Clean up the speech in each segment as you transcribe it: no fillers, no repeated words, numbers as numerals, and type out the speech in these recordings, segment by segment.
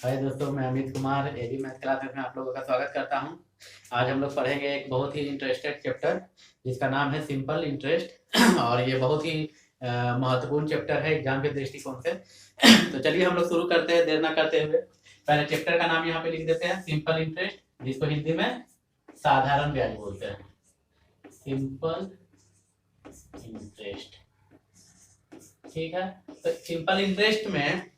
हाय दोस्तों, मैं Amit Kumar AD math classes में आप लोगों का स्वागत करता हूं। आज हम लोग पढ़ेंगे एक बहुत ही इंटरेस्टेड चैप्टर जिसका नाम है सिंपल इंटरेस्ट और ये बहुत ही महत्वपूर्ण चैप्टर है एग्जाम के दृष्टिकोण से। तो चलिए हम लोग शुरू करते हैं देर ना करते हुए। पहले चैप्टर का नाम यहाँ पे लिख देते हैं, सिंपल इंटरेस्ट, जिसको हिंदी में साधारण ब्याज बोलते हैं। सिंपल इंटरेस्ट, ठीक है। तो सिंपल इंटरेस्ट में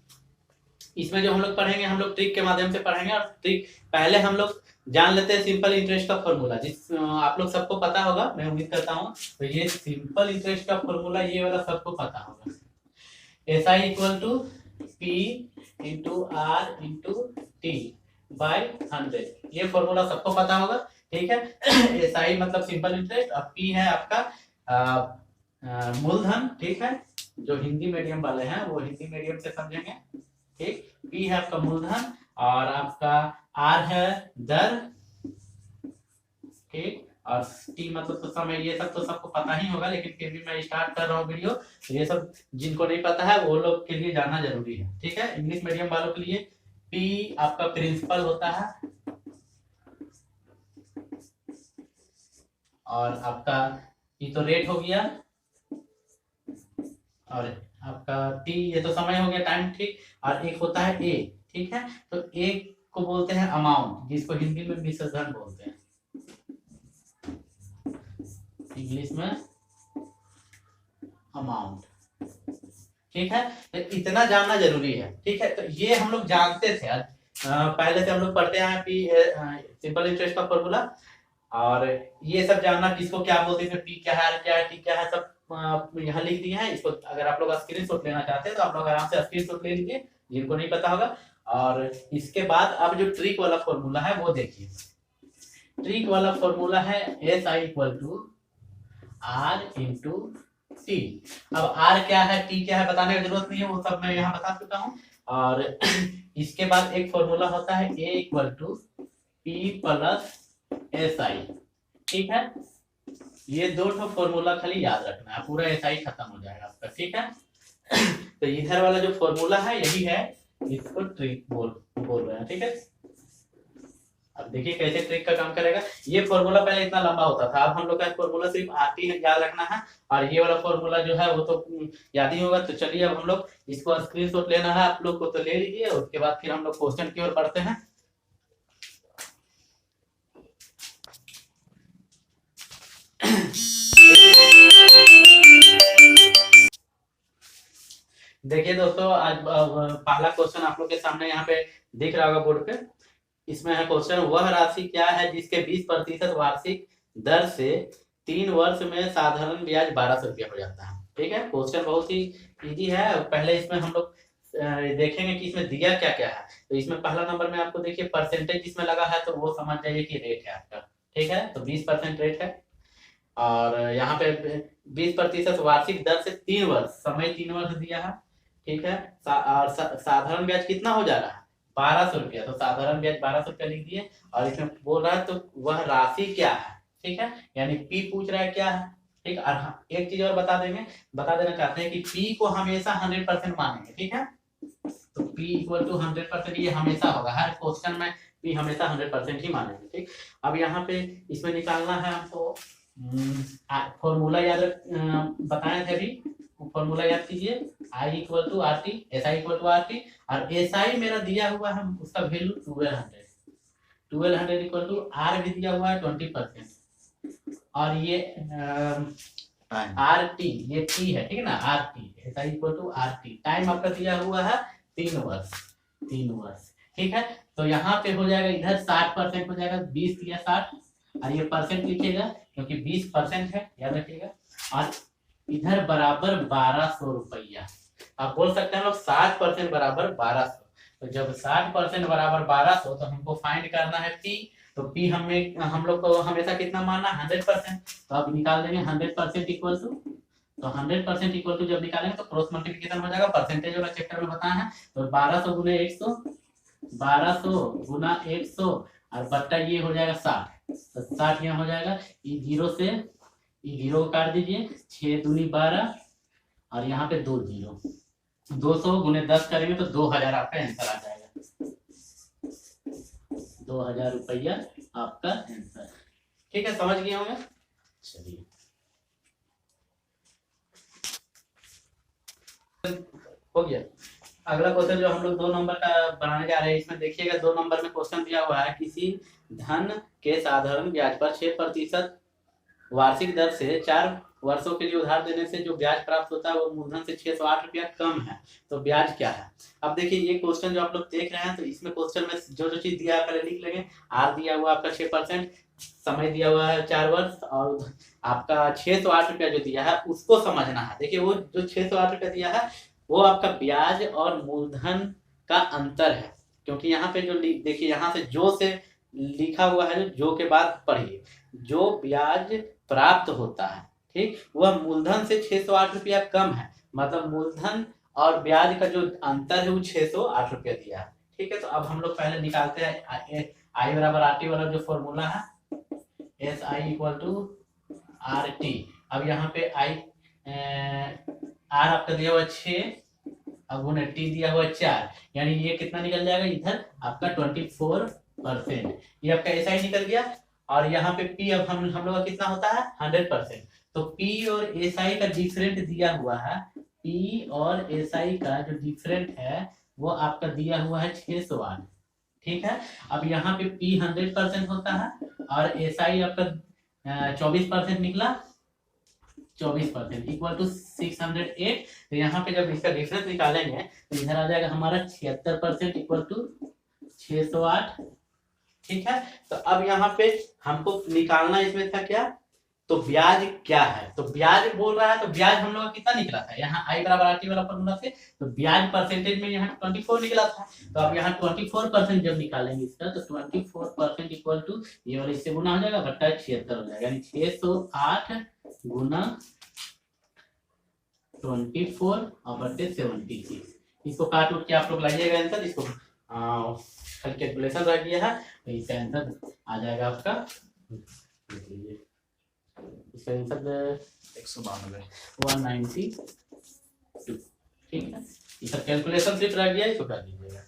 इसमें जो हम लोग पढ़ेंगे, हम लोग ट्रिक के माध्यम से पढ़ेंगे। और ट्रिक पहले हम लोग जान लेते हैं सिंपल इंटरेस्ट का फॉर्मूला, जिस आप लोग सबको पता होगा, मैं उम्मीद करता हूँ। तो ये सिंपल इंटरेस्ट का फॉर्मूला ये वाला सबको पता होगा, SI equal to P into R into T by 100। ये फॉर्मूला सबको पता होगा, ठीक है। SI मतलब सिंपल इंटरेस्ट और P है आपका मूलधन, ठीक है। जो हिंदी मीडियम वाले हैं वो हिंदी मीडियम से समझेंगे, ठीक। P है आपका मूलधन और आपका R है दर, ठीक। और T मतलब तो समय। ये सब तो सबको पता ही होगा, लेकिन फिर भी मैं स्टार्ट कर रहा हूँ वीडियो, तो ये सब जिनको नहीं पता है वो लोग के लिए जानना जरूरी है, ठीक है। इंग्लिश मीडियम वालों के लिए P आपका प्रिंसिपल होता है और आपका P तो रेट हो गया और आपका T ये तो समय हो गया, टाइम, ठीक। और एक होता है A, ठीक है। तो A को बोलते हैं अमाउंट, जिसको हिंदी में विसर्जन बोलते हैं, इंग्लिश में अमाउंट, ठीक है। तो इतना जानना जरूरी है, ठीक है। तो ये हम लोग जानते थे, पहले से हम लोग पढ़ते हैं सिंपल इंटरेस्ट का फॉर्मूला। और ये सब जानना किसको क्या बोलते थे, पी क्या है, क्या है, टी क्या है, सब यहाँ लिख दिए हैं। इसको अगर आप लोग स्क्रीनशॉट लेना चाहते हैं तो आप लोग आराम से स्क्रीनशॉट ले लीजिए, जिनको नहीं पता होगा। और इसके बाद अब जो ट्रिक वाला फॉर्मूला है वो देखिए। ट्रिक वाला फॉर्मूला है SI equal to R into T. अब आर क्या है, टी क्या है बताने की जरूरत नहीं है, वो सब मैं यहाँ बता चुका हूँ। और इसके बाद एक फॉर्मूला होता है A equal to P plus SI, ठीक है। ये दो फॉर्मूला खाली याद रखना है, पूरा SI खत्म हो जाएगा आपका, ठीक है। तो इधर वाला जो फॉर्मूला है यही है, इसको ट्रिक बोल रहे हैं, ठीक है। अब देखिए कैसे ट्रिक का काम करेगा। ये फॉर्मूला पहले इतना लंबा होता था, अब हम लोग का फॉर्मूला सिर्फ आती है, याद रखना है। और ये वाला फॉर्मूला जो है वो तो याद ही होगा। तो चलिए अब हम लोग इसको स्क्रीनशॉट लेना है आप लोग को, तो ले लीजिए। उसके बाद फिर हम लोग क्वेश्चन की ओर बढ़ते हैं। देखिए दोस्तों, आज पहला क्वेश्चन आप लोग के सामने यहाँ पे दिख रहा होगा बोर्ड पे। इसमें है क्वेश्चन, वह राशि क्या है जिसके 20% वार्षिक दर से 3 वर्ष में साधारण ब्याज 1200 रुपया हो जाता है, ठीक है। क्वेश्चन बहुत ही इजी है। पहले इसमें हम लोग देखेंगे कि इसमें दिया क्या क्या है। तो इसमें पहला नंबर में आपको देखिए परसेंटेज इसमें लगा है, तो वो समझ जाइए कि रेट है आपका, ठीक है। तो 20% रेट है और यहाँ पे 20% वार्षिक दर से 3 वर्ष, समय 3 वर्ष दिया है, ठीक है। और साधारण ब्याज कितना हो जा रहा है, 1200 रुपया। तो साधारण ब्याज 1200 रुपया लिख दिए। और इसमें बोल रहा है तो वह राशि क्या है, ठीक है। यानी पी पूछ रहा है क्या है, ठीक। और हाँ, एक चीज और बता देना चाहते हैं कि पी को हमेशा 100% मानेंगे, ठीक है। तो पी इक्वल टू 100%, ये हमेशा होगा, हर क्वेश्चन में पी हमेशा 100% ही मानेंगे, ठीक। अब यहाँ पे इसमें निकालना है हमको फॉर्मूला बताए थे अभी, फॉर्मूला याद कीजिए। I equal to R T, S I equal to R T. और एस आई मेरा दिया हुआ है, उसका वैल्यू 1200 इक्वल टू आर भी दिया हुआ है 20%। और ये आर टी, ये टी है, ठीक है ना, R T, S I equal to R T. Time आपका दिया हुआ है 3 वर्ष, 3 वर्ष, ठीक है। तो यहाँ पे हो जाएगा, इधर 60% हो जाएगा, 20 या 60, और ये परसेंट लिखिएगा क्योंकि 20% है, याद रखिएगा। और इधर बराबर 1200 रुपया। आप बोल सकते हैं लोग 60% बराबर 1200। तो जब 60% बराबर 1200, तो हमको फाइंड करना है पी। तो पी हम लोग को हमेशा कितना मानना है, 100%। तो अब निकाल देंगे 100% इक्वल टू, तो 100% इक्वल टू जब निकालेंगे तो क्रॉस मल्टीप्लिकेशन हो जाएगा, परसेंटेज वाला चैप्टर में बताया है। तो 1200 गुने 100, 1200 गुना 100 और बट्टा ये हो जाएगा 60। तो 60 यहाँ हो जाएगा, ये जीरो काट दीजिए, 6 दूनी 12 और यहाँ पे 2 जीरो, 200 गुने 10 करेंगे तो 2000 आपका आंसर आ जाएगा। 2000 रुपया आपका आंसर। ठीक है, समझ गए होंगे। चलिए हो गया। अगला क्वेश्चन जो हम लोग 2 नंबर का बनाने जा रहे हैं, इसमें देखिएगा 2 नंबर में क्वेश्चन दिया हुआ है, किसी धन के साधारण ब्याज पर 6% वार्षिक दर से 4 वर्षों के लिए उधार देने से जो ब्याज प्राप्त होता है वो मूलधन से 608 रुपया कम है, तो ब्याज क्या है। अब देखिए ये क्वेश्चन जो आप लोग देख रहे हैं, तो इसमें क्वेश्चन में जो जो चीज दिया है पहले लिख लेंगे। आर दिया हुआ आपका 6%, समय दिया हुआ है 4 वर्ष, और आपका 608 रुपया जो दिया है उसको समझना है। देखिए वो जो 608 रुपया दिया है वो आपका ब्याज और मूलधन का अंतर है, क्योंकि यहाँ पे जो देखिए यहाँ से जो से लिखा हुआ है, जो के बाद पढ़िए, जो ब्याज प्राप्त होता है, ठीक, वह मूलधन से 608 रुपया कम है, मतलब मूलधन और ब्याज का जो अंतर है वो 608 रुपया दिया है। ठीक है, तो अब हम लोग पहले निकालते हैं आई बराबर आर टी वाला जो फॉर्मूला है, S I equal to R T. अब यहाँ पे आई आर आपका दिया हुआ 6 अब गुना टी दिया हुआ 4, यानी ये कितना निकल जाएगा इधर आपका 24%, ये आपका ऐसा ही निकल गया। और यहाँ पे पी अब हम लोग का कितना होता है 100%, तो पी और एस आई का डिफरेंट दिया हुआ है, पी और एस आई का जो डिफरेंट है वो आपका दिया हुआ है 608। ठीक है, अब यहाँ पे पी 100% होता है और एस आई आपका 24% निकला, 24% इक्वल टू 608। तो यहाँ पे जब इसका डिफरेंस निकालेंगे तो इधर आ जाएगा हमारा 76% इक्वल टू 608। ठीक है, तो अब यहाँ पे हमको निकालना इसमें था क्या, तो ब्याज क्या है, तो ब्याज बोल रहा है, तो ब्याज हम लोग का कितना निकला था यहाँ आई बराबर आर टी वाला फॉर्मूला से, तो ब्याज परसेंटेज में यहाँ 24 निकला था, तो अब यहाँ 24% जब निकालेंगे इसका, तो 24% इक्वल टू ये वाला इससे गुना हो जाएगा बट्टा 76 हो जाएगा, यानी 608 गुना 24 और बट्टे 76। इसको काट उठ के आप लोग लाइएगा आंसर, इसको कैलकुलेशन रख दिया है, तो इसका आंसर आ जाएगा आपका, इसका आंसर 192। ठीक है, इसका कैलकुलेशन सिर्फ रख दिया, इसको कर दीजिएगा।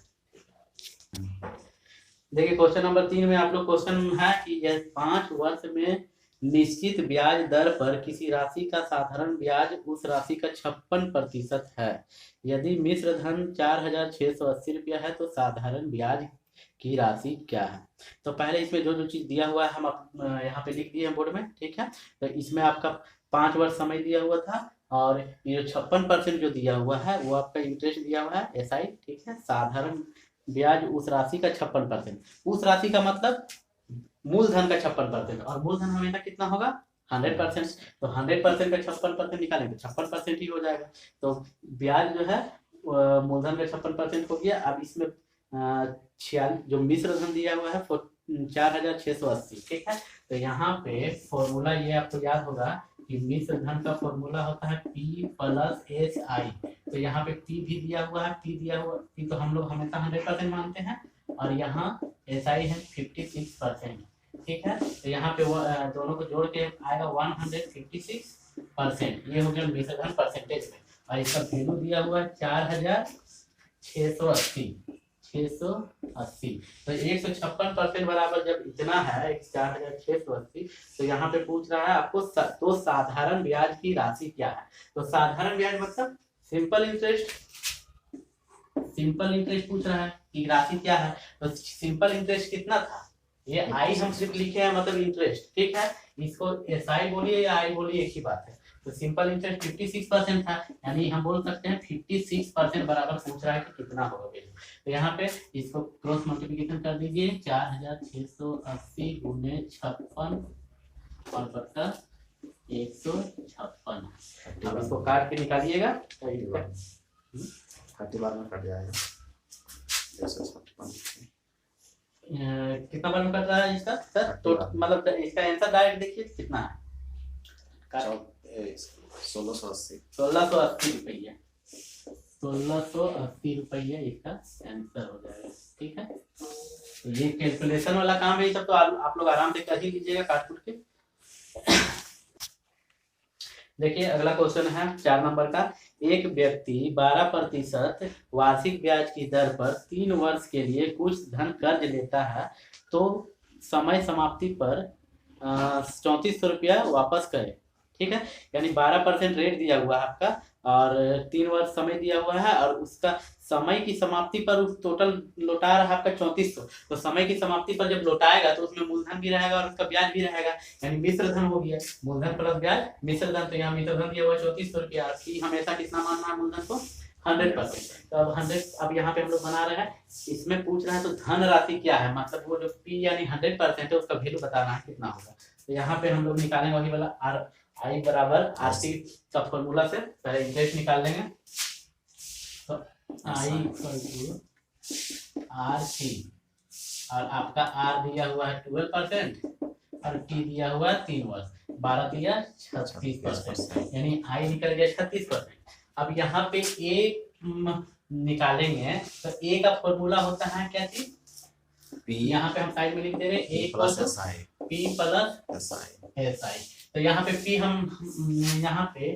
देखिए क्वेश्चन नंबर 3 में आप लोग क्वेश्चन है कि यह 5 वर्ष में निश्चित ब्याज दर पर किसी राशि का साधारण ब्याज उस राशि का 56% है। यदि मिश्र धन 4680 रुपया है तो साधारण ब्याज की राशि क्या है। तो पहले इसमें जो जो चीज दिया हुआ है हम यहाँ पे लिख दिए हैं बोर्ड में। ठीक है, तो इसमें आपका 5 वर्ष समय दिया हुआ था और ये 56% जो दिया हुआ है वो आपका इंटरेस्ट दिया हुआ है एसआई। ठीक है, साधारण ब्याज उस राशि का 56%, उस राशि का मतलब मूलधन का 56%, और मूलधन हमेशा कितना होगा 100%, तो 100% का 56% निकालेंगे तो 56% ही हो जाएगा। तो ब्याज जो है मूलधन का 56% हो गया। अब इसमें जो मिश्र धन दिया हुआ है 4680। ठीक है, तो यहाँ पे फॉर्मूला ये आपको याद होगा कि मिश्र धन का फॉर्मूला होता है P प्लस एस आई। तो यहाँ पे P भी दिया हुआ है, P दिया हुआ, P तो हम लोग हमेशा 100% मानते हैं, और यहाँ एस आई है 56%। ठीक है, तो यहाँ पे दोनों को जोड़ के आएगा 156%। ये हो गया मिश्र धन परसेंटेज में, और इसका वैल्यू दिया हुआ है 4680। तो 156% बराबर जब इतना है 4680, तो यहाँ पे पूछ रहा है आपको तो साधारण ब्याज की राशि क्या है। तो साधारण ब्याज मतलब सिंपल इंटरेस्ट, सिंपल इंटरेस्ट पूछ रहा है कि राशि क्या है। तो सिंपल इंटरेस्ट कितना था, ये आई हम सिर्फ लिखे हैं मतलब इंटरेस्ट। ठीक है, इसको एस आई बोलिए या आई बोलिए एक ही बात है। तो सिंपल इंटरेस्ट 56% था, यानी हम बोल सकते हैं 56% बराबर पूछ रहा है कि कितना होगा। तो यहाँ पे इसको क्रॉस मल्टीप्लिकेशन कर दीजिए, 4680 गुने 56 और बट्टा 156। अब इसको काट के निकालिएगा, 30 बार में कट जाएगा। कितना बार में कट रहा है इसका सर, तो मतलब इसका आंसर डायरेक्ट देखिए कितना है, 1680 रुपया, 1680 रुपया इसका आंसर हो जाएगा। ठीक है, तो ये कैलकुलेशन वाला काम है, ये सब तो आप लोग आराम से कर ही लीजिएगा काट कुट के। देखिए अगला क्वेश्चन है 4 नंबर का, एक व्यक्ति 12% वार्षिक ब्याज की दर पर 3 वर्ष के लिए कुछ धन कर्ज लेता है तो समय समाप्ति पर 3400 रुपया वापस करे। ठीक है, यानी 12% रेट दिया हुआ है आपका और 3 वर्ष समय दिया हुआ है और उसका समय की समाप्ति पर उस टोटल लौटा रहा है आपका 3400। तो समय की समाप्ति पर जब लौटाएगा तो उसमें मूलधन भी रहेगा और उसका ब्याज भी रहेगा, यानी मिश्र धन हो गया, मूलधन प्लस ब्याज मिश्र धन। तो यहाँ मिश्र धन दिया हुआ 3400 रुपया, हमेशा कितना मानना है मूलधन को 100%। तो अब 100 अब यहाँ पे हम लोग बना रहे हैं, इसमें पूछ रहे हैं तो धन राशि क्या है, मतलब वो जो पी यानी 100% है उसका वैल्यू बताना है कितना होगा। तो यहाँ पे हम लोग निकालेंगे वही वाला आर आई बराबर आर टी का फॉर्मूला से पहले इंटरेस्ट निकाल लेंगे। तो आई आर टी और आपका आर दिया हुआ है 12% और टी दिया हुआ है 3 वर्ष, 12 दिया 36%, यानी आई निकल गया 36%। अब यहाँ पे ए निकालेंगे तो ए का फॉर्मूला होता है क्या चीज, यहाँ पे हम साइड में लिख दे रहे हैं A plus P plus S I. तो यहाँ पे पी हम यहाँ पे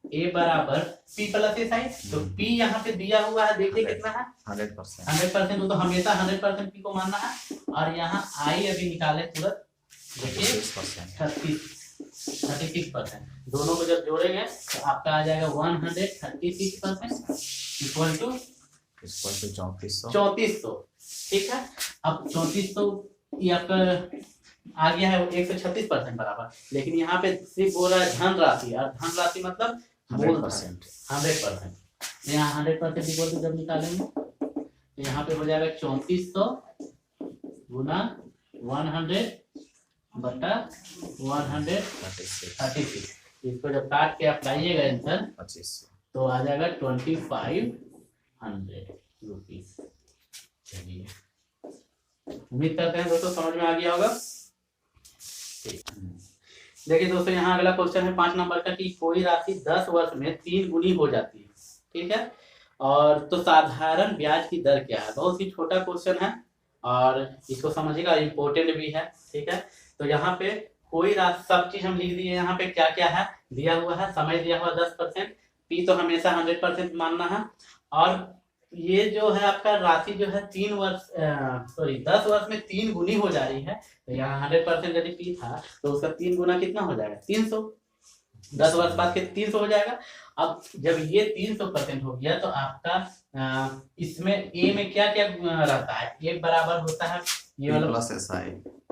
ए बराबर पी प्लस एस आई, तो पी यहाँ पे दिया हुआ है, देखिए कितना है 100%, तो हमेशा 100% पी को मानना है। और यहाँ आई अभी निकाले तुरंत, देखिए 36%, दोनों को जब जोड़ेंगे तो आपका आ जाएगा 136% इक्वल टू 3400। ठीक है, अब 3400 ये आपका आ गया है 136% बराबर, लेकिन यहाँ पे सिर्फ बोल रहा है धन राशि, और धन राशि मतलब 100%। यहाँ 100% इक्वल टू जब निकालेंगे तो यहाँ पे हो जाएगा 3400 गुना 100 बटा 136। इसको जब काट के आप लाइएगा आंसर 2500 तो आ जाएगा 2500 रुपीज। चलिए, उम्मीद करते हैं दोस्तों समझ में आ गया होगा। देखिए दोस्तों, यहाँ अगला क्वेश्चन है 5 नंबर का कि कोई राशि 10 वर्ष में 3 गुनी हो जाती है। ठीक है, और तो साधारण ब्याज की दर क्या है। बहुत ही छोटा क्वेश्चन है और इसको समझिएगा, इम्पोर्टेंट भी है। ठीक है, तो यहाँ पे कोई राशि, सब चीज हम लिख दिए, यहाँ पे क्या क्या है दिया हुआ है, समय दिया हुआ 10%, पी तो हमेशा 100% मानना है, और ये जो है आपका राशि जो है 10 वर्ष में 3 गुनी हो जा रही है। तो यहाँ 100% यदि पी था तो उसका 3 गुना कितना हो जाएगा 300, 10 वर्ष बाद के 300 हो जाएगा। अब जब ये 300% हो गया तो आपका इसमें ए में क्या क्या रहता है, ए बराबर होता है ये वाला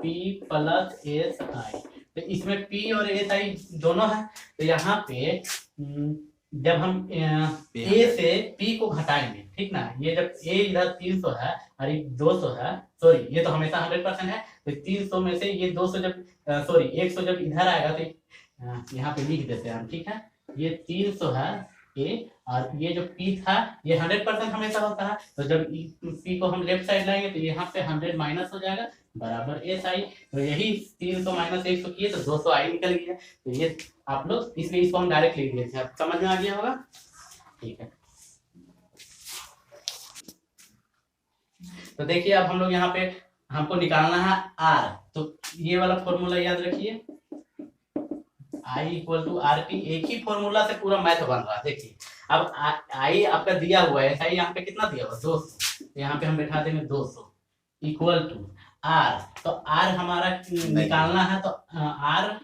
पी प्लस एस आई। तो इसमें पी और एस आई दोनों है, तो यहाँ पे जब हम ए से पी को घटाएंगे, ठीक ना, ये जब ए इधर 300 है और ये 200 है, सॉरी ये तो हमेशा 100% है, तो 300 में से ये 200 जब 100 जब इधर आएगा तो यहाँ पे लिख देते हैं हम। ठीक है, ये 300 है ए और ये जो पी था ये 100% हमेशा होता है, तो जब पी को हम लेफ्ट साइड लाएंगे तो यहाँ पे 100 माइनस हो जाएगा बराबर एस आई। तो यही 300 माइनस 100 किए तो 200 आई निकल गया। तो ये आप लोग, इसलिए इसको हम डायरेक्ट लिख दिए थे, आप समझ में आ गया होगा। ठीक है, तो देखिए अब हम लोग यहाँ पे हमको निकालना है आर, तो ये वाला फॉर्मूला याद रखिए, आई इक्वल टू आर टी, एक ही फॉर्मूला से पूरा मैथ बन रहा है। देखिए अब आई आपका दिया हुआ है, आई यहाँ पे कितना दिया हुआ 200, यहाँ पे हम बैठा देंगे 200 इक्वल टू आर, तो आर हमारा निकालना है, तो आर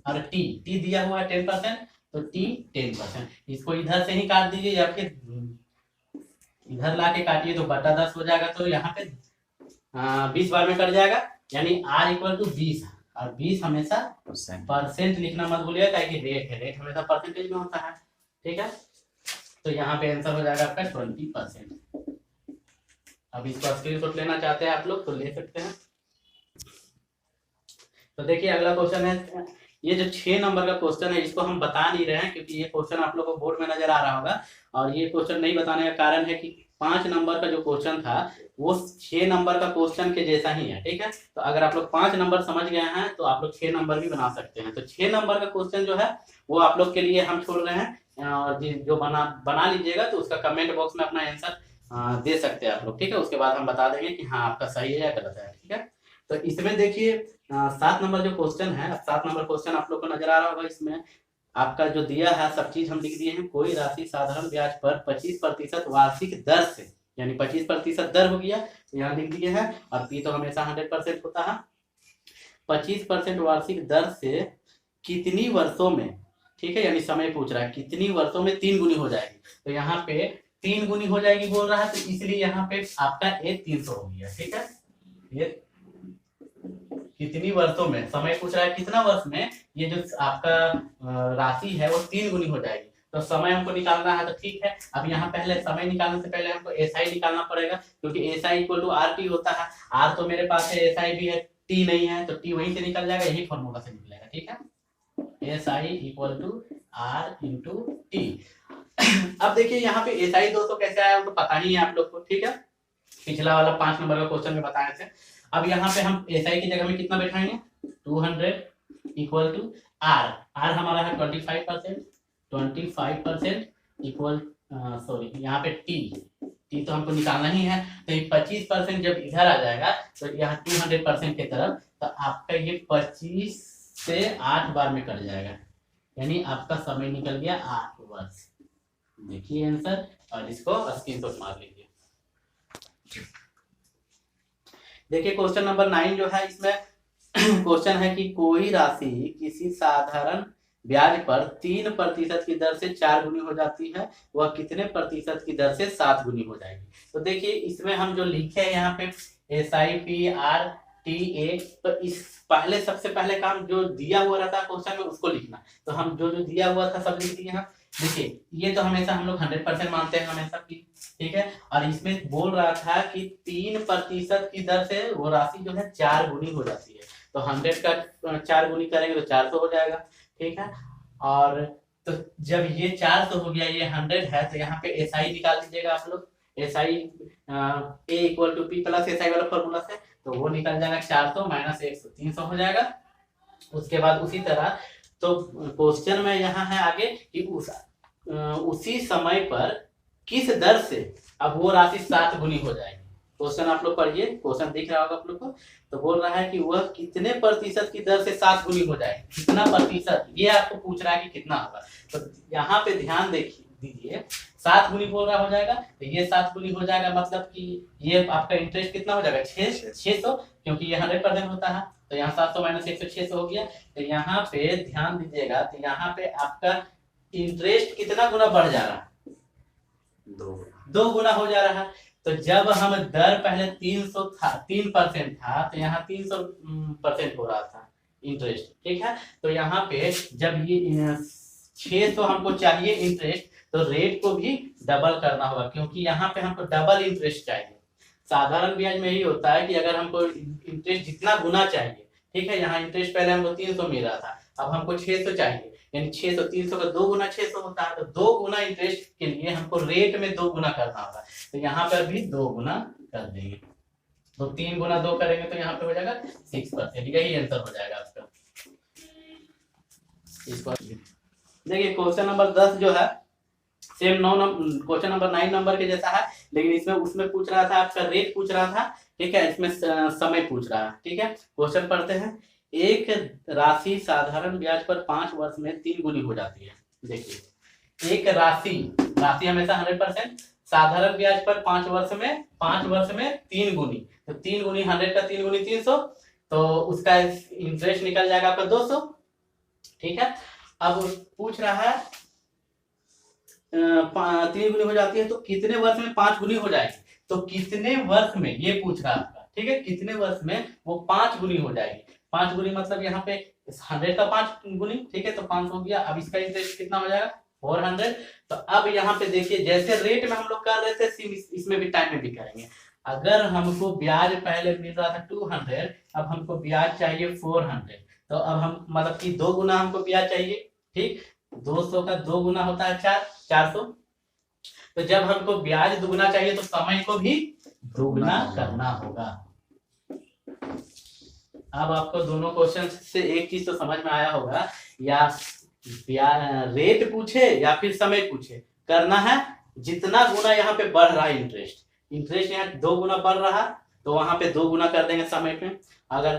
और टी दिया हुआ है 10%, तो टी 10%, इसको इधर से ही काट दीजिए या फिर इधर ला के काटिए तो बटा 10 हो जाएगा, तो यहाँ पे 20 बार में कट जाएगा, यानी आर इक्वल टू 20, और 20 हमेशा परसेंट लिखना मत भूलिएगा, ताकि रेट है, रेट हमेशा परसेंटेज में होता है। ठीक है, तो यहाँ पे आंसर हो जाएगा आपका 20%। अब इसको स्क्रीनशॉट लेना चाहते हैं आप लोग तो ले सकते हैं। तो देखिए अगला क्वेश्चन है, ये जो 6 नंबर का क्वेश्चन है इसको हम बता नहीं रहे हैं क्योंकि ये क्वेश्चन आप लोग को बोर्ड में नजर आ रहा होगा, और ये क्वेश्चन नहीं बताने का कारण है कि 5 नंबर का जो क्वेश्चन था वो 6 नंबर का क्वेश्चन के जैसा ही है। ठीक है, तो अगर आप लोग 5 नंबर समझ गए हैं तो आप लोग 6 नंबर भी बना सकते हैं। तो 6 नंबर का क्वेश्चन जो है वो आप लोग के लिए हम छोड़ रहे हैं, और जो बना लीजिएगा तो उसका कमेंट बॉक्स में अपना आंसर दे सकते हैं आप लोग। ठीक है, उसके बाद हम बता देंगे कि हाँ आपका सही है या गलत है। ठीक है, तो इसमें देखिए 7 नंबर जो क्वेश्चन है, 7 नंबर क्वेश्चन आप लोग को नजर आ रहा होगा, इसमें आपका जो दिया है सब चीज हम लिख दिए हैं। कोई राशि साधारण ब्याज पर 25% वार्षिक दर से, यानी 25% दर हो गया, तो यहाँ लिख दिए हैं। और पी तो हमेशा 100% होता है। 25% वार्षिक दर से कितनी वर्षों में, ठीक है, यानी समय पूछ रहा है कितनी वर्षों में 3 गुनी हो जाएगी। तो यहाँ पे 3 गुनी हो जाएगी बोल रहा है, तो इसलिए यहाँ पे आपका ये 300 हो गया। ठीक है, ये कितनी वर्षों में, समय पूछ रहा है कितना वर्ष में ये जो आपका राशि है वो 3 गुनी हो जाएगी। तो समय हमको निकालना है, तो ठीक है। अब यहाँ पहले समय निकालने से पहले हमको एसआई निकालना पड़ेगा, क्योंकि SI equal to R T होता है। आर तो मेरे पास है, एसआई भी है, टी नहीं है, तो टी वहीं से निकल जाएगा, यही फॉर्मूला से निकलेगा। ठीक है, SI equal to R into T. अब देखिए यहाँ पे एसआई 200 कैसे आया वो तो पता ही है आप लोग को। ठीक है, पिछला वाला 5 नंबर का क्वेश्चन में बताए थे। अब यहाँ पे हम एसआई की जगह में कितना बैठाएंगे, 200 इक्वल टू आर। आर हमारा है 25%, 25% इक्वल सॉरी यहाँ पे टी तो हमको निकालना ही है। तो ये 25% जब इधर आ जाएगा तो यहाँ 200% की तरफ, तो आपका ये 25 से 8 बार में कट जाएगा, यानी आपका समय निकल गया 8 वर्ष। देखिए आंसर, और इसको स्क्रीनशॉट मार लीजिए। देखिए क्वेश्चन नंबर 9 जो है, इसमें क्वेश्चन है कि कोई राशि किसी साधारण ब्याज पर 3% की दर से 4 गुनी हो जाती है, वह कितने प्रतिशत की दर से 7 गुनी हो जाएगी। तो देखिए इसमें हम जो लिखे हैं यहाँ पे SIPRTA, तो इस पहले सबसे पहले काम जो दिया हुआ रहता है क्वेश्चन में उसको लिखना। तो हम जो जो दिया हुआ था सब लिख दिए हैं। देखिए ये तो हमेशा हम लोग 100% मानते हैं हमेशा की, ठीक है। और इसमें बोल रहा था कि 3% की दर से वो राशि जो है 4 गुनी हो जाती है। तो 100 का 4 गुनी करेंगे तो 400 हो जाएगा, ठीक है। और तो जब ये 400 हो गया, ये 100 है, तो यहाँ पे SI निकाल दीजिएगा आप लोग। SI A equal to P plus SI वाला फॉर्मूला से, तो वो निकल जाएगा 400 माइनस 100, 300 हो जाएगा। उसके बाद उसी तरह तो क्वेश्चन में यहाँ है आगे कि उसी समय पर किस दर से अब वो राशि 7 गुनी हो जाएगी। क्वेश्चन आप लोग पढ़िए, क्वेश्चन दिख रहा होगा आप लोग को। तो बोल रहा है कि वह कितने प्रतिशत की दर से 7 गुनी हो जाएगी, कितना प्रतिशत, ये आपको पूछ रहा है कि कितना होगा। तो यहाँ पे ध्यान दीजिए, 7 गुनी बोल रहा हो जाएगा, तो ये 7 गुनी हो जाएगा, मतलब कि ये आपका इंटरेस्ट कितना हो जाएगा 600, क्योंकि ये 100% होता है। तो यहाँ 700 माइनस 100 600 हो गया। तो यहाँ पे ध्यान दीजिएगा, तो यहाँ पे आपका इंटरेस्ट कितना गुना बढ़ जा रहा है, 2 गुना हो जा रहा है। तो जब हम दर पहले 3% था, तो यहाँ 300% हो रहा था इंटरेस्ट, ठीक है। तो यहाँ पे जब ये 600 हमको चाहिए इंटरेस्ट, तो रेट को भी डबल करना होगा, क्योंकि यहाँ पे हमको डबल इंटरेस्ट चाहिए। साधारण ब्याज में यही होता है कि अगर हमको इंटरेस्ट जितना गुना चाहिए, ठीक है, यहाँ इंटरेस्ट पहले हमको 300 मिल रहा था, अब हमको 600 चाहिए, यानी 600 300 का 2 गुना 600 होता है। तो 2 गुना इंटरेस्ट के लिए हमको रेट में 2 गुना करना होगा। तो यहाँ पर भी 2 गुना कर देंगे, तो 3 गुना 2 करेंगे तो यहाँ पे हो जाएगा 6%, यही आंसर हो जाएगा आपका। इसको देखिए क्वेश्चन नंबर 10 जो है सेम क्वेश्चन नंबर 9 नंबर के जैसा है, लेकिन इसमें उसमें पूछ रहा था आपका रेट पूछ रहा था, ठीक है, इसमें समय पूछ रहा है, ठीक है। क्वेश्चन पढ़ते हैं। एक राशि साधारण ब्याज पर 5 वर्ष में 3 गुनी हो जाती है। देखिए एक राशि हमेशा 100%, साधारण ब्याज पर 5 वर्ष में 3 गुनी, तो 3 गुनी 100 का 3 गुनी 300, तो उसका इंटरेस्ट निकल जाएगा आपका 200, ठीक है। अब पूछ रहा है 3 गुनी हो जाती है, तो कितने वर्ष में 5 गुनी हो जाएगी। तो कितने वर्ष में ये पूछ रहा है आपका, ठीक है, कितने वर्ष में वो 5 गुनी हो जाएगी। 5 गुनी मतलब यहाँ पे 100 का 5 गुनी, ठीक है, तो 500 हो गया। अब इसका इंटरेस्ट कितना हो जाएगा 400। तो अब यहाँ पे देखिए, जैसे रेट में हम लोग कर रहे थे, इसमें भी टाइम में भी करेंगे। अगर हमको ब्याज पहले मिल रहा था 200, अब हमको ब्याज चाहिए 400, तो अब हम मतलब कि 2 गुना हमको ब्याज चाहिए, ठीक। 200 का 2 गुना होता है 400। तो जब हमको ब्याज दुगुना चाहिए तो समय को भी दुगुना करना होगा। अब आपको दोनों क्वेश्चन से एक चीज तो समझ में आया होगा, या रेट पूछे या फिर समय पूछे, करना है जितना गुना यहाँ पे बढ़ रहा है इंटरेस्ट यहाँ 2 गुना बढ़ रहा, तो वहां पे 2 गुना कर देंगे समय पे। अगर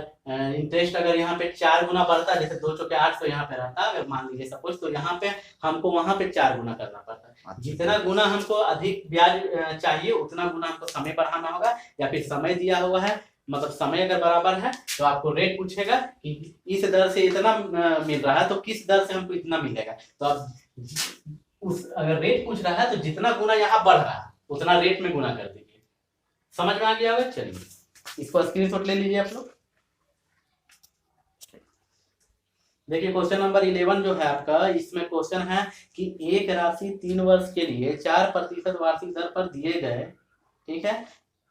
इंटरेस्ट अगर यहाँ पे 4 गुना बढ़ता है, जैसे 2 चौके 8 तो यहाँ पे रहता है, अगर मान लीजिए सपोज, तो यहाँ पे हमको वहां पे 4 गुना करना पड़ता है। जितना गुना हमको अधिक ब्याज चाहिए उतना गुना हमको समय बढ़ाना होगा, या फिर समय दिया हुआ है, मतलब समय अगर बराबर है तो आपको रेट पूछेगा कि इस दर से इतना मिल रहा है तो किस दर से हमको इतना मिलेगा। तो अब उस अगर रेट पूछ रहा है तो जितना गुना यहाँ बढ़ रहा है उतना रेट में गुना कर दीजिए। समझ में आ गया होगा? चलिए इसको स्क्रीनशॉट ले लीजिए आप लोग। देखिए क्वेश्चन नंबर 11 जो है आपका, इसमें क्वेश्चन है कि एक राशि 3 वर्ष के लिए 4% वार्षिक दर पर दिए गए, ठीक है,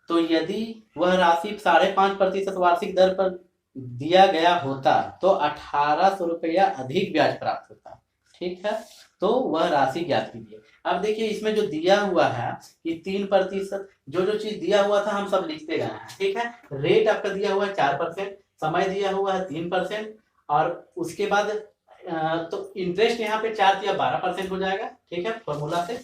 तो यदि वह राशि 5.5% वार्षिक दर पर दिया गया होता तो 1800 रुपया अधिक ब्याज प्राप्त होता, ठीक है, तो वह राशि ज्ञात कीजिए। अब देखिए इसमें जो दिया हुआ है कि 3%, जो चीज दिया हुआ था हम सब लिखते गए हैं, ठीक है। रेट आपका दिया हुआ है 4%, समय दिया हुआ है 3%, और उसके बाद तो इंटरेस्ट यहाँ पे 4 या 12% हो जाएगा, ठीक है, फॉर्मूला से।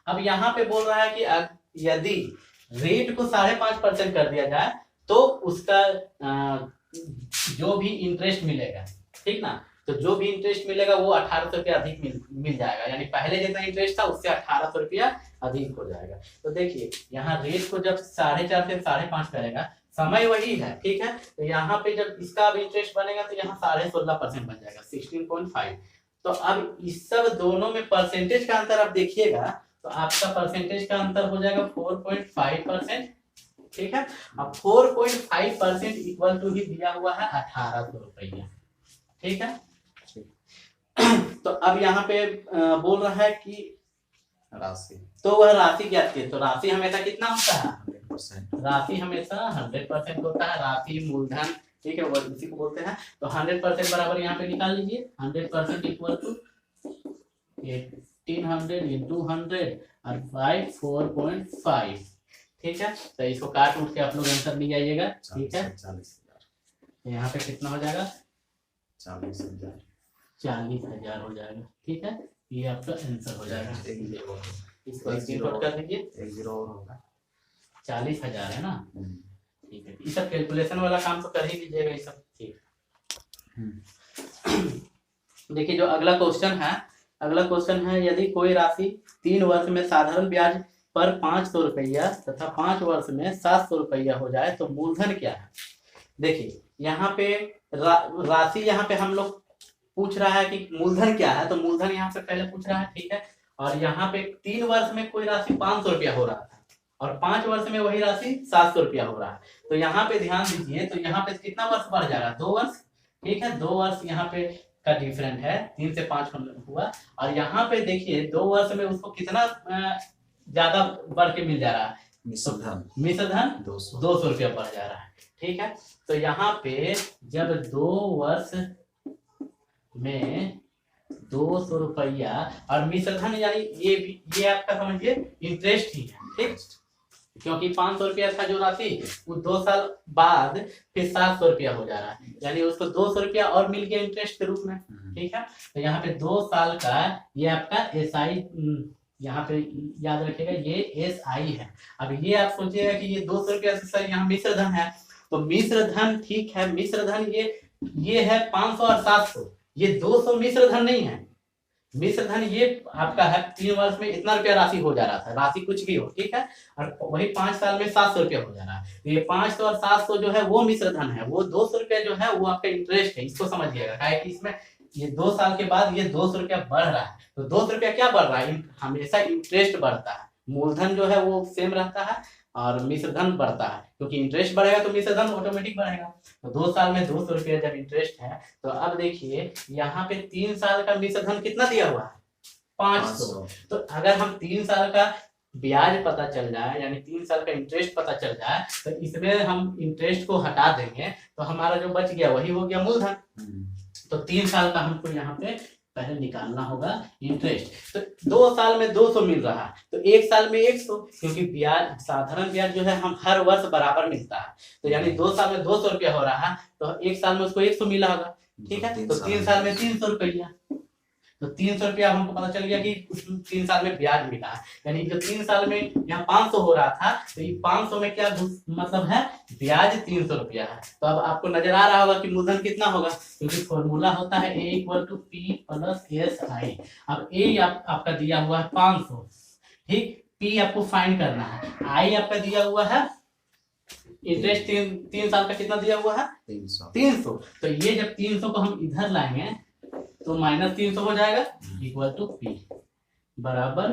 अब यहाँ पे बोल रहा है कि यदि रेट को 5.5% कर दिया जाए तो उसका जो भी इंटरेस्ट मिलेगा, ठीक ना, तो जो भी इंटरेस्ट मिलेगा वो 1800 रुपया अधिक मिल जाएगा, यानी पहले जितना इंटरेस्ट था उससे 1800 रुपया अधिक हो जाएगा। तो देखिए यहाँ रेट को जब 4.5 से 5.5 करेगा, समय वही है, ठीक है, तो यहाँ पे जब इसका अब इंटरेस्ट बनेगा तो यहाँ 16.5% बन जाएगा, 16.5। तो अब इस सब दोनों में परसेंटेज का अंतर आप देखिएगा तो आपका परसेंटेज का अंतर हो जाएगा 4.5%, ठीक है। अब 4.5% इक्वल टू ही दिया हुआ है 1800 रुपया, ठीक है। तो अब यहाँ पे बोल रहा है कि राशि, तो वह राशि ज्ञात कीजिए। तो राशि हमेशा कितना होता है? 100%। राशि हमेशा 100% होता है, राशि मूलधन, ठीक है, वो इसी को बोलते हैं। तो 100% बराबर यहाँ पे निकाल लीजिए, 100% इक्वल टू 1800 इंटू 100 और 4.5, ठीक है। तो इसको काट उठ के आप लोग आंसर ले जाइएगा, ठीक है। 40,000। यहाँ पे कितना हो जाएगा? 40,000। 40,000 हो जाएगा, ठीक है। ये आपका आंसर हो जाएगा। इसको स्क्रीनशॉट कर लीजिए। 1 0 और होगा। 40,000 है ना, ठीक है। ये सब कैलकुलेशन वाला काम तो कर ही लीजिएगा ये सब, ठीक। देखिए जो अगला क्वेश्चन है, अगला क्वेश्चन है यदि कोई राशि 3 वर्ष में साधारण ब्याज पर 500 रुपया तथा 5 वर्ष में 700 रुपया हो जाए तो मूलधन क्या है? देखिए यहाँ पे राशि यहाँ पे हम लोग पूछ रहा है कि मूलधन क्या है, तो मूलधन यहाँ पे पहले पूछ रहा है, ठीक है। और यहाँ पे 3 वर्ष में कोई राशि 500 रुपया हो रहा था और 5 वर्ष में वही राशि 700 रुपया हो रहा है। तो यहाँ पे ध्यान दीजिए, तो यहाँ पे कितना वर्ष बढ़ जा रहा है? 2 वर्ष, ठीक है। 2 वर्ष यहाँ पे का डिफरेंट है, 3 से 5 हुआ। और यहाँ पे देखिए 2 वर्ष में उसको कितना ज्यादा बढ़ के मिल जा रहा है? मिश्रधन 200 रुपया बढ़ जा रहा है, ठीक है। तो यहाँ पे जब 2 वर्ष में 200 रुपया और मिश्रधन यानी ये आपका समझिए इंटरेस्ट ही है, ठीक, क्योंकि 500 रुपया था जो राशि, वो 2 साल बाद फिर 700 रुपया हो जा रहा है, यानी उसको 200 रुपया और मिल गया इंटरेस्ट के रूप में, ठीक है। तो यहाँ पे 2 साल का ये आपका SI, यहाँ पे याद रखिएगा ये SI है। अब ये आप सोचिएगा कि ये 200 रुपया से सर यहाँ मिश्रधन है, तो मिश्रधन ठीक है, मिश्रधन ये है 500 और 700, ये 200 मिश्रधन नहीं है। मिश्रधन ये आपका है 3 वर्ष में इतना रुपया राशि हो जा रहा था, राशि कुछ भी हो, ठीक है, और वही 5 साल में 700 रुपया हो जा रहा है। तो ये 500 और 700 जो है वो मिश्रधन है, वो 200 रुपया जो है वो आपका इंटरेस्ट है, इसको समझिएगा। क्या है कि इसमें ये 2 साल के बाद ये 200 रुपया बढ़ रहा है, तो 200 रुपया क्या बढ़ रहा है? हमेशा इंटरेस्ट बढ़ता है, मूलधन जो है वो सेम रहता है और मिश्रधन बढ़ता है, क्योंकि इंटरेस्ट बढ़ेगा तो मिश्रधन ऑटोमेटिक बढ़ेगा। तो 2 साल में 200 रुपया जब इंटरेस्ट है, तो अब देखिए यहाँ पे 3 साल का मिश्रधन कितना दिया हुआ है? 500। तो अगर हम 3 साल का ब्याज पता चल जाए, यानी 3 साल का इंटरेस्ट पता चल जाए, तो इसमें हम इंटरेस्ट को हटा देंगे तो हमारा जो बच गया वही हो गया मूलधन। तो 3 साल का हमको यहाँ पे पहले निकालना होगा इंटरेस्ट। तो 2 साल में 200 मिल रहा है, तो 1 साल में 100, क्योंकि ब्याज साधारण ब्याज जो है हम हर वर्ष बराबर मिलता है, तो यानी 2 साल में 200 रुपया हो रहा है, तो 1 साल में उसको 100 मिला होगा, ठीक है। तो 3 साल में 300 रुपया, तो 300 रुपया हमको पता चल गया कि उस 3 साल में ब्याज मिला है, यानी जो 3 साल में यहाँ 500 हो रहा था, तो ये 500 में क्या मतलब है, ब्याज 300 रुपया है। तो अब आपको नजर आ रहा होगा कि मूलधन कितना होगा, क्योंकि फॉर्मूला होता है A = P + SI। अब A आपका दिया हुआ है 500, ठीक, P आपको फाइंड करना है, I आपका दिया हुआ है इंटरेस्ट 3 साल का कितना दिया हुआ है 300। तो ये जब 300 को हम इधर लाएंगे तो -300 हो जाएगा, = P बराबर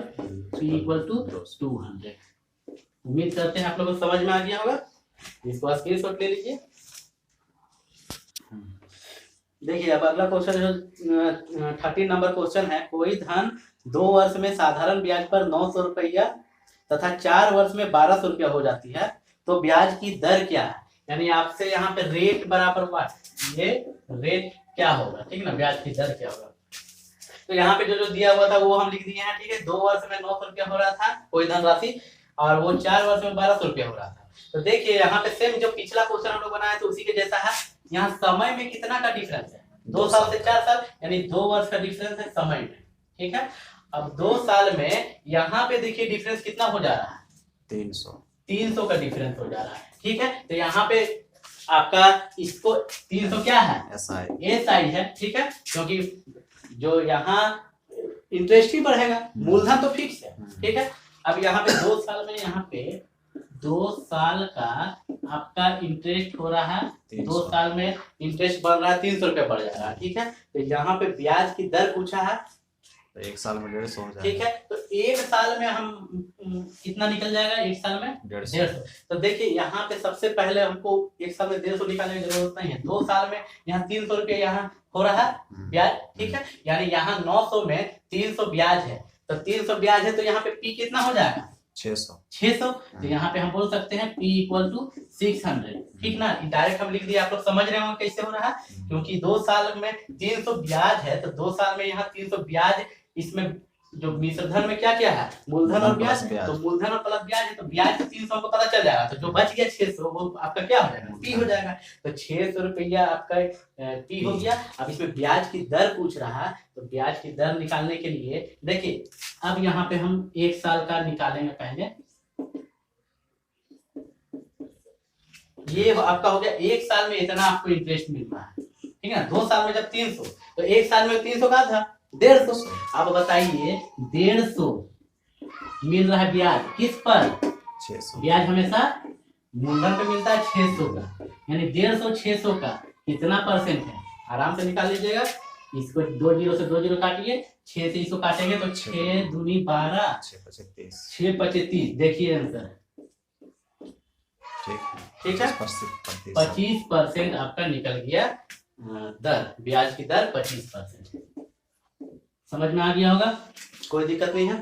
P = 200। उम्मीद करते हैं आप लोगों को समझ में आ गया होगा। इसको स्क्रीनशॉट ले लीजिए। देखिए अब अगला क्वेश्चन जो 13 नंबर क्वेश्चन है, कोई धन 2 वर्ष में साधारण ब्याज पर 900 रुपया तथा 4 वर्ष में 1200 रुपया हो जाती है, तो ब्याज की दर क्या है। यानी आपसे यहाँ पे रेट बराबर हुआ, ये रेट क्या होगा, ठीक ना, ब्याज की दर क्या होगा। तो यहाँ पे जो दिया हुआ था वो हम लिख दिए हैं, ठीक है। 2 वर्ष में 900 रुपया हो रहा था कोई धनराशि, और वो 4 वर्ष में 1200 रुपया हो रहा था। तो देखिए यहाँ पे सेम जो पिछला क्वेश्चन हम लोग बनाया तो उसी के जैसा है। यहाँ समय में कितना का डिफरेंस है, 2 साल से 4 साल, यानी 2 वर्ष का डिफरेंस है समय में, ठीक है। अब 2 साल में यहाँ पे देखिए डिफरेंस कितना हो जा रहा है, 300 का डिफरेंस हो जा रहा है, ठीक है। तो यहाँ पे आपका इसको 300 क्या है, SI है, ठीक है, क्योंकि जो यहाँ इंटरेस्ट ही बढ़ेगा, मूलधन तो फिक्स है, ठीक है। अब यहाँ पे 2 साल में, यहाँ पे 2 साल का आपका इंटरेस्ट हो रहा है, 2 साल में इंटरेस्ट बढ़ रहा है, 300 रुपया बढ़ जा रहा है, ठीक है। तो यहाँ पे ब्याज की दर पूछा है, तो 1 साल में 150 हो जाएगा, ठीक है। तो 1 साल में हम कितना निकल जाएगा, 1 साल में 150। तो देखिए यहाँ पे सबसे पहले हमको 1 साल में 150 निकालने की जरूरत नहीं है। 2 साल में यहाँ 300 रुपया यहाँ हो रहा है ब्याज, ठीक है, यानी यहाँ 900 में 300 ब्याज है, तो 300 ब्याज है, तो यहाँ पे P कितना हो जाएगा 600। तो यहाँ पे हम बोल सकते हैं P = 600, ठीक ना। डायरेक्ट हम लिख दिए, आप लोग समझ रहे हो कैसे हो रहा है, क्योंकि 2 साल में 300 ब्याज है, तो 2 साल में यहाँ 300 ब्याज, इसमें जो मिश्रधन में क्या क्या है, मूलधन और ब्याज, तो मूलधन और प्लस ब्याज है, तो ब्याज से 300 को पता चल जाएगा, तो जो बच गया 600 वो आपका क्या हो जाएगा, P हो जाएगा। तो 600 रुपया आपका P हो गया। अब इसमें ब्याज की दर पूछ रहा है, तो ब्याज की दर निकालने के लिए देखिए, अब यहाँ पे हम 1 साल का निकालेंगे पहले। ये आपका हो गया 1 साल में इतना आपको इंटरेस्ट मिल रहा है, ठीक है। 2 साल में जब 300, तो 1 साल में 300 का था 150। अब बताइए 150 मिल रहा है ब्याज किस पर, 600। ब्याज हमेशा मूलधन पे मिलता है 600 का, यानी 150 600 का कितना परसेंट है, आराम से निकाल लीजिएगा। इसको 2 जीरो से 2 जीरो काटिए, 6 से इसको काटेंगे तो 6 दूनी 12, 6 पचे 30, देखिए आंसर, ठीक है। 25% आपका निकल गया दर, ब्याज की दर 25%। समझ में आ गया होगा, कोई दिक्कत नहीं है।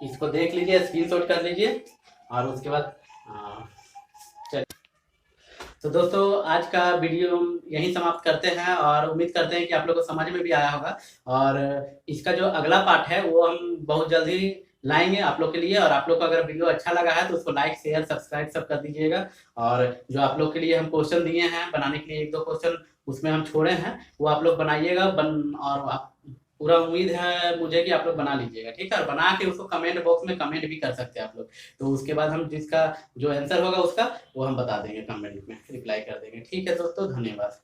इसको देख लीजिए, स्क्रीनशॉट कर लीजिए, और उसके बाद चलिए। तो दोस्तों आज का वीडियो हम यहीं समाप्त करते हैं, और उम्मीद करते हैं कि आप लोगों को समझ में भी आया होगा। और इसका जो अगला पार्ट है वो हम बहुत जल्दी लाएंगे आप लोग के लिए। और आप लोग को अगर वीडियो अच्छा लगा है तो उसको लाइक शेयर सब्सक्राइब सब कर दीजिएगा। और जो आप लोग के लिए हम क्वेश्चन दिए हैं बनाने के लिए, 1-2 क्वेश्चन उसमें हम छोड़े हैं, वो आप लोग बनाइएगा। और आप पूरा उम्मीद है मुझे कि आप लोग बना लीजिएगा, ठीक है। और बना के उसको कमेंट बॉक्स में कमेंट भी कर सकते हैं आप लोग, तो उसके बाद हम जिसका जो आंसर होगा उसका वो हम बता देंगे, कमेंट में रिप्लाई कर देंगे, ठीक है दोस्तों, धन्यवाद।